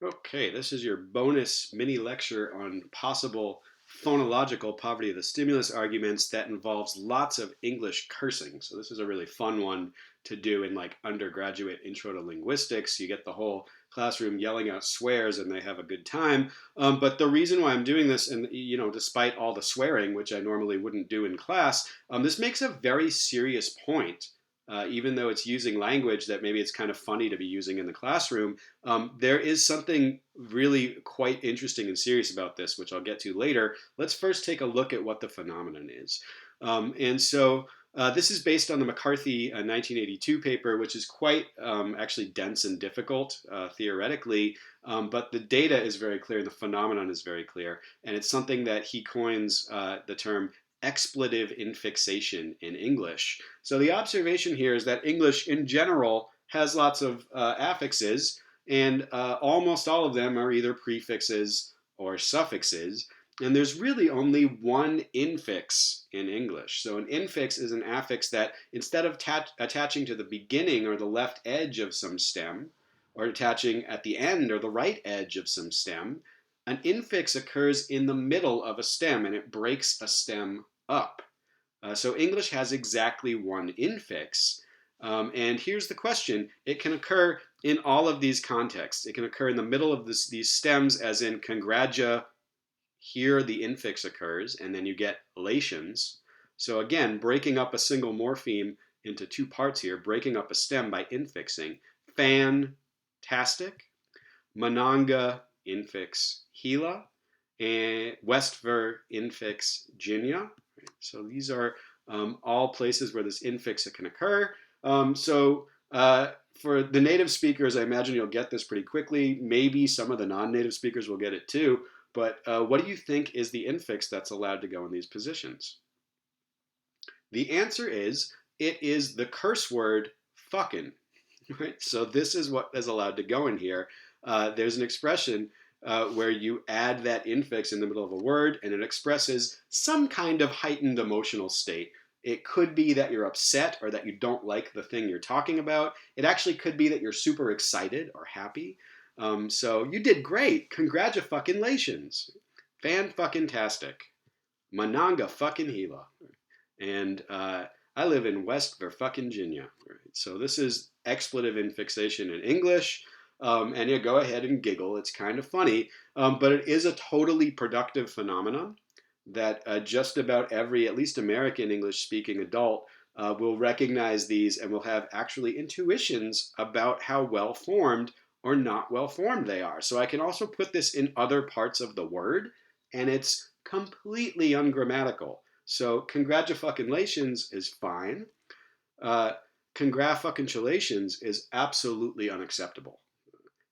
Okay, this is your bonus mini lecture on possible phonological poverty of the stimulus arguments that involves lots of English cursing. So this is a really fun one to do in like undergraduate intro to linguistics. You get the whole classroom yelling out swears and they have a good time. But the reason why I'm doing this, and despite all the swearing, which I normally wouldn't do in class, this makes a very serious point. Even though it's using language that maybe it's kind of funny to be using in the classroom, there is something really quite interesting and serious about this, which I'll get to later. Let's first take a look at what the phenomenon is. This is based on the McCarthy 1982 paper, which is quite actually dense and difficult theoretically, but the data is very clear and the phenomenon is very clear. And it's something that he coins the term expletive infixation in English. So the observation here is that English in general has lots of affixes, and almost all of them are either prefixes or suffixes. And there's really only one infix in English. So an infix is an affix that instead of attaching to the beginning or the left edge of some stem, or attaching at the end or the right edge of some stem, an infix occurs in the middle of a stem and it breaks a stem up. So English has exactly one infix. And here's the question. It can occur in all of these contexts. It can occur in the middle of these stems, as in congratia. Here the infix occurs, and then you get lations. So again, breaking up a single morpheme into two parts here, breaking up a stem by infixing. Fantastic. Mananga infix Gila, and Westver infix Ginia. So these are all places where this infix can occur. For the native speakers, I imagine you'll get this pretty quickly. Maybe some of the non-native speakers will get it too. But what do you think is the infix that's allowed to go in these positions? The answer is it is the curse word fucking. Right? So this is what is allowed to go in here. There's an expression where you add that infix in the middle of a word and it expresses some kind of heightened emotional state. It could be that you're upset or that you don't like the thing you're talking about. It actually could be that you're super excited or happy. So you did great. Congratulations. Fan-fucking-tastic. Mananga fucking Gila. And I live in West Virginia. Right? So this is expletive infixation in English. And you go ahead and giggle. It's kind of funny, but it is a totally productive phenomenon that just about every, at least American English speaking adult, will recognize these and will have actually intuitions about how well formed or not well formed they are. So I can also put this in other parts of the word, and it's completely ungrammatical. So congratulations is fine. Uh, Congratulations is absolutely unacceptable.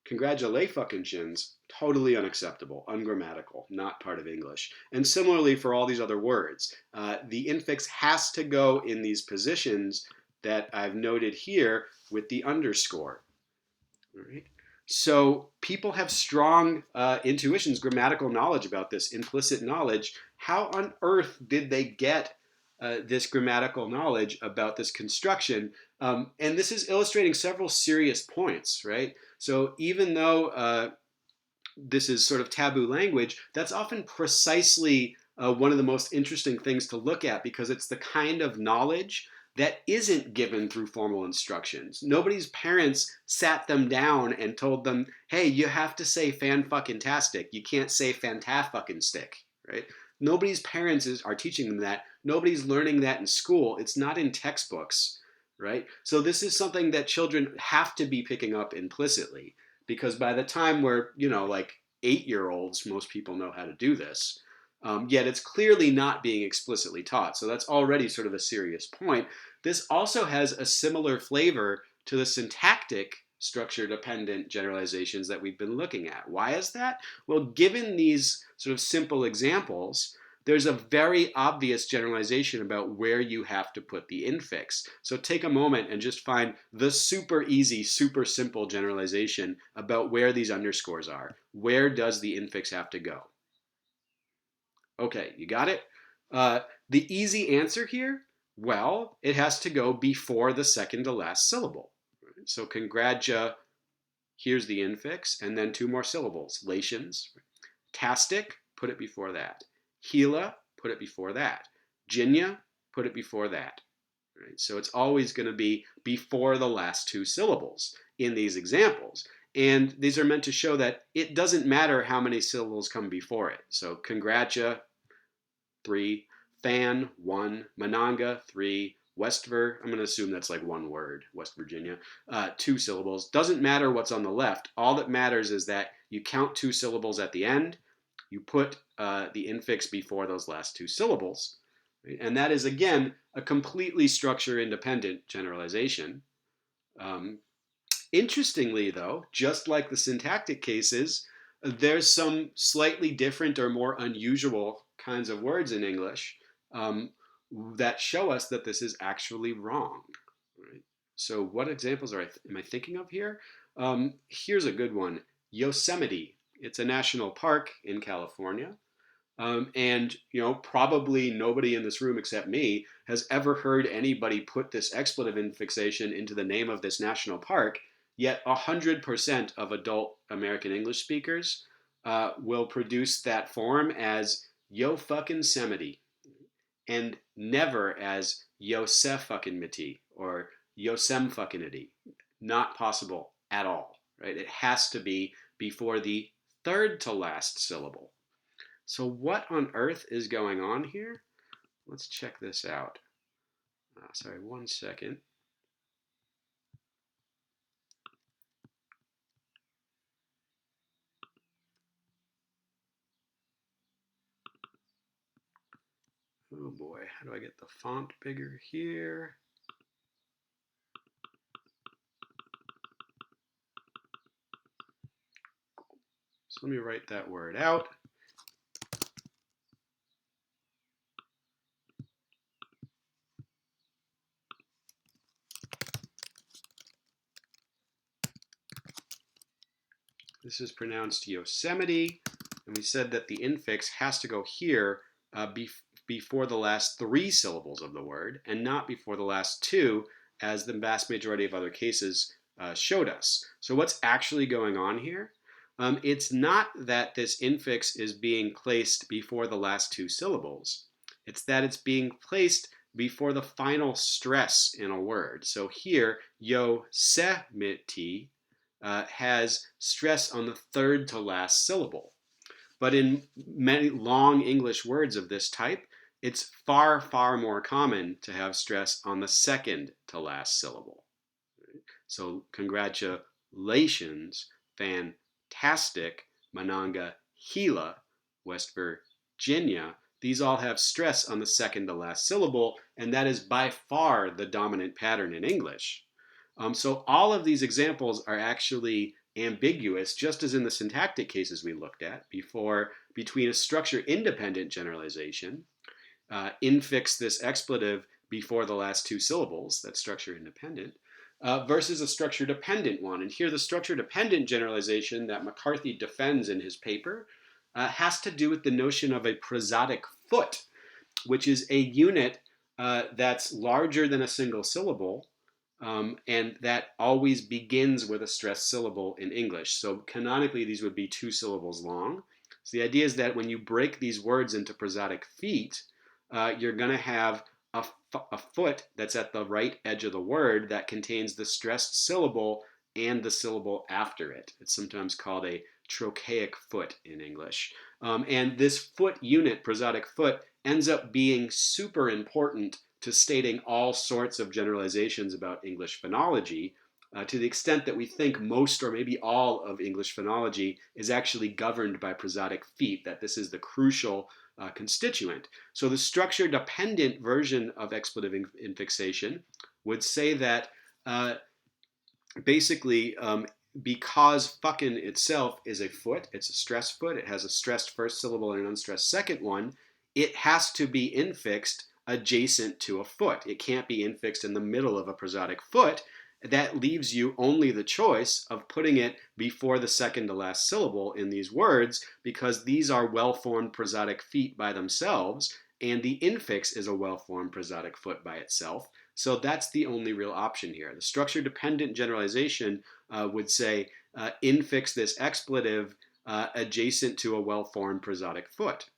Congratulations, totally unacceptable, ungrammatical, not part of English. And similarly for all these other words, the infix has to go in these positions that I've noted here with the underscore. All right. So people have strong intuitions, grammatical knowledge about this, implicit knowledge. How on earth did they get this grammatical knowledge about this construction? And this is illustrating several serious points, right? So even though this is sort of taboo language, that's often precisely one of the most interesting things to look at because it's the kind of knowledge that isn't given through formal instructions. Nobody's parents sat them down and told them, hey, you have to say fan-fucking-tastic. You can't say fanta-fucking-stick, right? Nobody's parents are teaching them that. Nobody's learning that in school. It's not in textbooks, right? So this is something that children have to be picking up implicitly because by the time we're, like 8-year-olds, most people know how to do this. Yet it's clearly not being explicitly taught. So that's already sort of a serious point. This also has a similar flavor to the syntactic structure dependent generalizations that we've been looking at. Why is that? Well, given these sort of simple examples, there's a very obvious generalization about where you have to put the infix. So take a moment and just find the super easy, super simple generalization about where these underscores are. Where does the infix have to go? Okay, you got it? The easy answer here, well, it has to go before the second to last syllable. So congratulations. Here's the infix, and then two more syllables. Lations. Tastic, put it before that. Gila, put it before that. Jinya, put it before that. Right? So it's always going to be before the last two syllables in these examples. And these are meant to show that it doesn't matter how many syllables come before it. So congratia, 3. Fan, 1. Monongah, 3. Westver, I'm going to assume that's like one word, West Virginia, 2 syllables. Doesn't matter what's on the left. All that matters is that you count 2 syllables at the end. You put the infix before those last 2 syllables. Right? And that is, again, a completely structure-independent generalization. Interestingly, though, just like the syntactic cases, there's some slightly different or more unusual kinds of words in English that show us that this is actually wrong. Right? So what examples am I thinking of here? Here's a good one. Yosemite. It's a national park in California. And probably nobody in this room except me has ever heard anybody put this expletive infixation into the name of this national park. Yet 100% of adult American English speakers will produce that form as yo fucking semity, and never as Yosef fucking miti or Yosem fucking ity. Not possible at all, right? It has to be before the third to last syllable. So what on earth is going on here? Let's check this out. Sorry, 1 second. Oh boy, how do I get the font bigger here? So let me write that word out. This is pronounced Yosemite, and we said that the infix has to go here before the last 3 syllables of the word, and not before the last 2, as the vast majority of other cases showed us. So what's actually going on here? It's not that this infix is being placed before the last 2 syllables. It's that it's being placed before the final stress in a word. So here, Yosemite has stress on the third to last syllable. But in many long English words of this type, it's far, far more common to have stress on the second to last syllable. So congratulations, fantastic, Monongah, Gila, West Virginia. These all have stress on the second to last syllable, and that is by far the dominant pattern in English. So all of these examples are actually ambiguous, just as in the syntactic cases we looked at before, between a structure-independent generalization, infix this expletive before the last 2 syllables, that's structure-independent, versus a structure-dependent one. And here the structure-dependent generalization that McCarthy defends in his paper has to do with the notion of a prosodic foot, which is a unit that's larger than a single syllable, and that always begins with a stressed syllable in English. So canonically, these would be 2 syllables long. So the idea is that when you break these words into prosodic feet, you're going to have a foot that's at the right edge of the word that contains the stressed syllable and the syllable after it. It's sometimes called a trochaic foot in English. And this foot unit, prosodic foot, ends up being super important to stating all sorts of generalizations about English phonology, to the extent that we think most or maybe all of English phonology is actually governed by prosodic feet, that this is the crucial constituent. So the structure-dependent version of expletive infixation would say that basically because fucking itself is a foot, it's a stressed foot, it has a stressed first syllable and an unstressed second one, it has to be infixed adjacent to a foot. It can't be infixed in the middle of a prosodic foot. That leaves you only the choice of putting it before the second to last syllable in these words, because these are well-formed prosodic feet by themselves, and the infix is a well-formed prosodic foot by itself. So that's the only real option here. The structure-dependent generalization would say infix this expletive adjacent to a well-formed prosodic foot.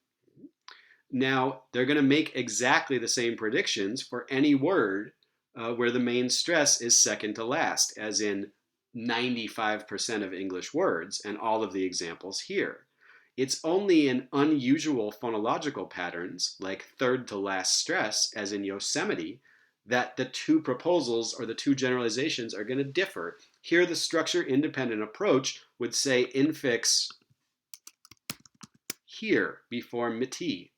Now, they're going to make exactly the same predictions for any word where the main stress is second to last, as in 95% of English words and all of the examples here. It's only in unusual phonological patterns, like third to last stress, as in Yosemite, that the two proposals or the two generalizations are going to differ. Here, the structure-independent approach would say infix here before miti.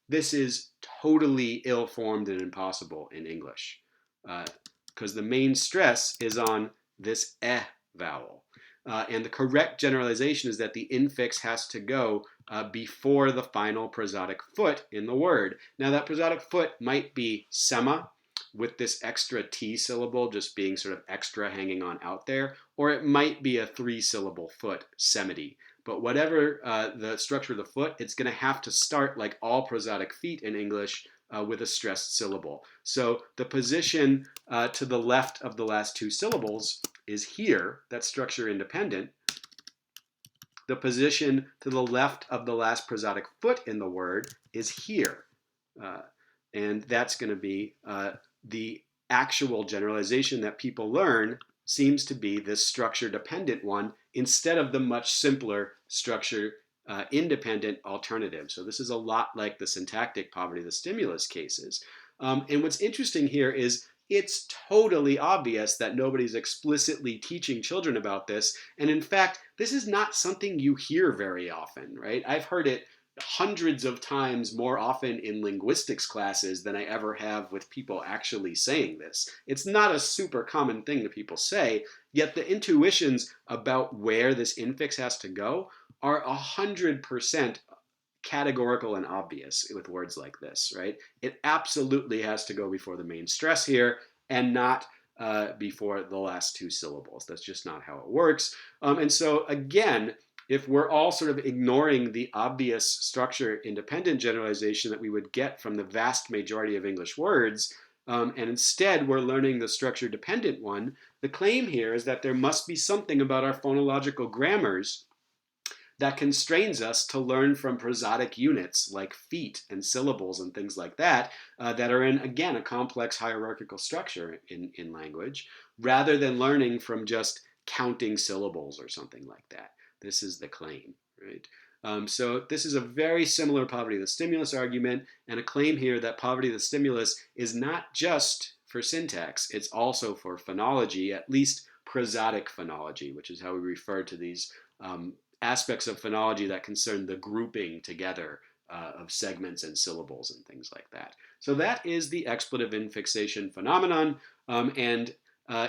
This is totally ill-formed and impossible in English because the main stress is on this vowel. And the correct generalization is that the infix has to go before the final prosodic foot in the word. Now that prosodic foot might be sema, with this extra T syllable just being sort of extra hanging on out there, or it might be a 3-syllable foot, semity. But whatever the structure of the foot, it's going to have to start like all prosodic feet in English with a stressed syllable. So the position to the left of the last two syllables is here. That's structure independent. The position to the left of the last prosodic foot in the word is here. And that's going to be the actual generalization that people learn seems to be this structure-dependent one instead of the much simpler structure-independent alternative. So this is a lot like the syntactic poverty of the stimulus cases. And what's interesting here is it's totally obvious that nobody's explicitly teaching children about this. And in fact, this is not something you hear very often, right? I've heard it hundreds of times more often in linguistics classes than I ever have with people actually saying this. It's not a super common thing that people say, yet the intuitions about where this infix has to go are 100% categorical and obvious with words like this, right? It absolutely has to go before the main stress here and not before the last two syllables. That's just not how it works. And so again, if we're all sort of ignoring the obvious structure-independent generalization that we would get from the vast majority of English words, and instead we're learning the structure-dependent one, the claim here is that there must be something about our phonological grammars that constrains us to learn from prosodic units like feet and syllables and things like that, that are in, again, a complex hierarchical structure in language, rather than learning from just counting syllables or something like that. This is the claim, right? So this is a very similar poverty of the stimulus argument, and a claim here that poverty of the stimulus is not just for syntax, it's also for phonology, at least prosodic phonology, which is how we refer to these aspects of phonology that concern the grouping together of segments and syllables and things like that. So that is the expletive infixation phenomenon, and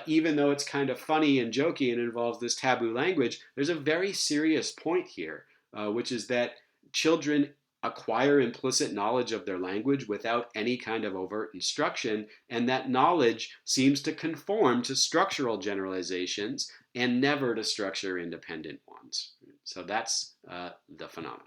even though it's kind of funny and jokey and involves this taboo language, there's a very serious point here, which is that children acquire implicit knowledge of their language without any kind of overt instruction, and that knowledge seems to conform to structural generalizations and never to structure-independent ones. So that's the phenomenon.